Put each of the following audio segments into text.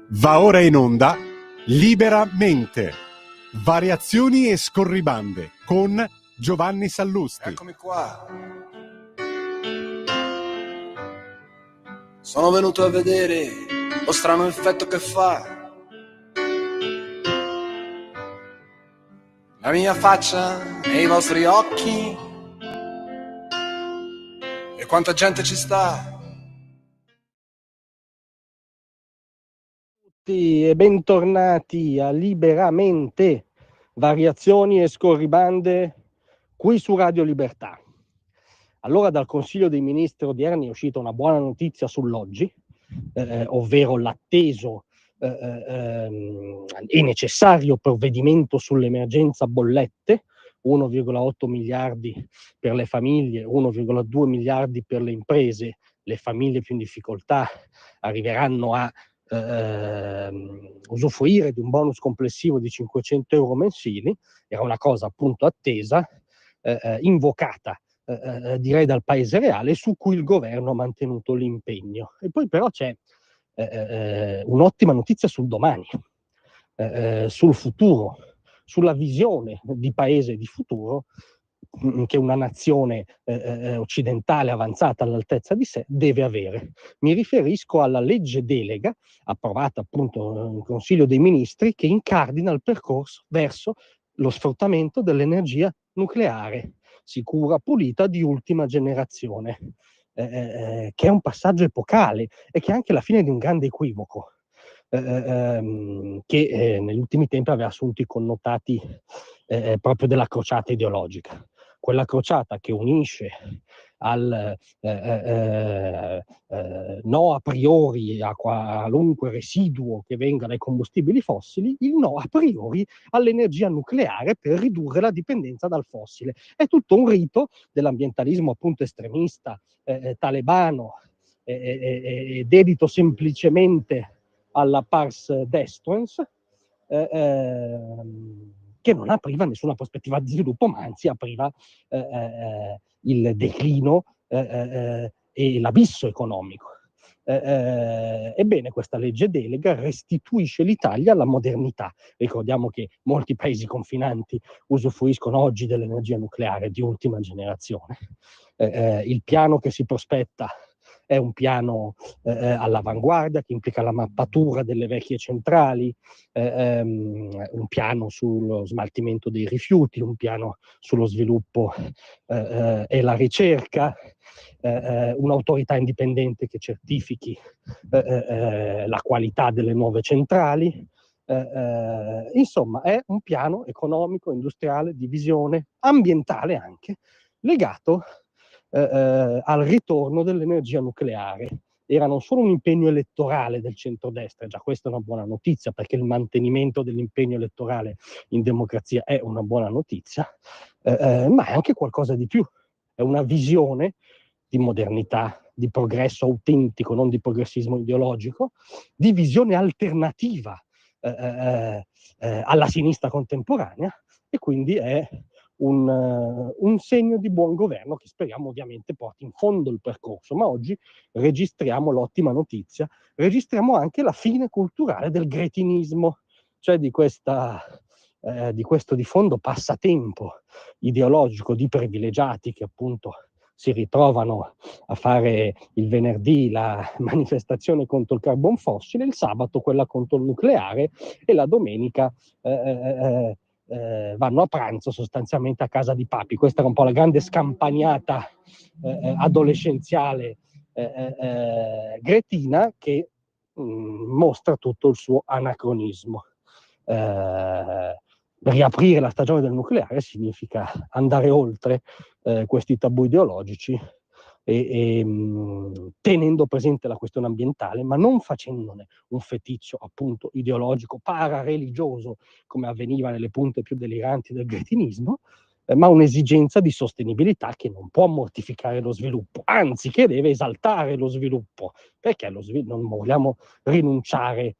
Va ora in onda Liberamente, variazioni e scorribande con Giovanni Sallusti. Eccomi qua. Sono venuto a vedere lo strano effetto che fa la mia faccia nei vostri occhi e quanta gente ci sta. E bentornati a Liberamente, variazioni e scorribande qui su Radio Libertà. Allora, dal Consiglio dei Ministri odierni è uscita una buona notizia sull'oggi, ovvero l'atteso e necessario provvedimento sull'emergenza bollette, 1,8 miliardi per le famiglie, 1,2 miliardi per le imprese. Le famiglie più in difficoltà arriveranno a usufruire di un bonus complessivo di 500 euro mensili. Era una cosa appunto attesa, invocata direi dal paese reale, su cui il governo ha mantenuto l'impegno. E poi però c'è un'ottima notizia sul domani, sul futuro, sulla visione di paese di futuro che una nazione occidentale avanzata all'altezza di sé deve avere. Mi riferisco alla legge delega approvata appunto in Consiglio dei Ministri, che incardina il percorso verso lo sfruttamento dell'energia nucleare sicura, pulita, di ultima generazione, che è un passaggio epocale e che è anche la fine di un grande equivoco che negli ultimi tempi aveva assunto i connotati proprio della crociata ideologica. Quella crociata che unisce al no a priori a qualunque residuo che venga dai combustibili fossili, il no a priori all'energia nucleare per ridurre la dipendenza dal fossile. È tutto un rito dell'ambientalismo appunto estremista, talebano, dedito semplicemente alla pars destruens, che non apriva nessuna prospettiva di sviluppo, ma anzi apriva il declino e l'abisso economico. Ebbene, questa legge delega restituisce l'Italia alla modernità. Ricordiamo che molti paesi confinanti usufruiscono oggi dell'energia nucleare di ultima generazione. Il piano che si prospetta è un piano all'avanguardia, che implica la mappatura delle vecchie centrali, un piano sullo smaltimento dei rifiuti, un piano sullo sviluppo e la ricerca, un'autorità indipendente che certifichi la qualità delle nuove centrali. Insomma, è un piano economico, industriale, di visione ambientale anche, legato al ritorno dell'energia nucleare. Era non solo un impegno elettorale del centrodestra, già questa è una buona notizia, perché il mantenimento dell'impegno elettorale in democrazia è una buona notizia, ma è anche qualcosa di più. È una visione di modernità, di progresso autentico, non di progressismo ideologico, di visione alternativa alla sinistra contemporanea, e quindi è un segno di buon governo che speriamo ovviamente porti in fondo il percorso. Ma oggi registriamo l'ottima notizia, registriamo anche la fine culturale del gretinismo, cioè di questo di fondo passatempo ideologico di privilegiati che appunto si ritrovano a fare il venerdì la manifestazione contro il carbon fossile, il sabato quella contro il nucleare e la domenica vanno a pranzo sostanzialmente a casa di papi. Questa era un po' la grande scampagnata adolescenziale gretina, che mostra tutto il suo anacronismo. Riaprire la stagione del nucleare significa andare oltre questi tabù ideologici e tenendo presente la questione ambientale, ma non facendone un feticcio appunto ideologico, parareligioso, come avveniva nelle punte più deliranti del gretinismo, ma un'esigenza di sostenibilità che non può mortificare lo sviluppo, anzi che deve esaltare lo sviluppo, perché non vogliamo rinunciare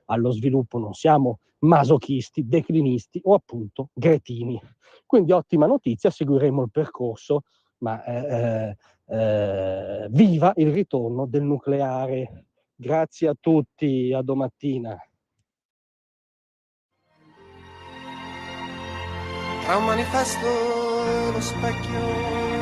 allo sviluppo, non siamo masochisti, declinisti o appunto gretini. Quindi ottima notizia, seguiremo il percorso, ma viva il ritorno del nucleare Grazie a tutti, a domattina. Tra un manifesto e lo specchio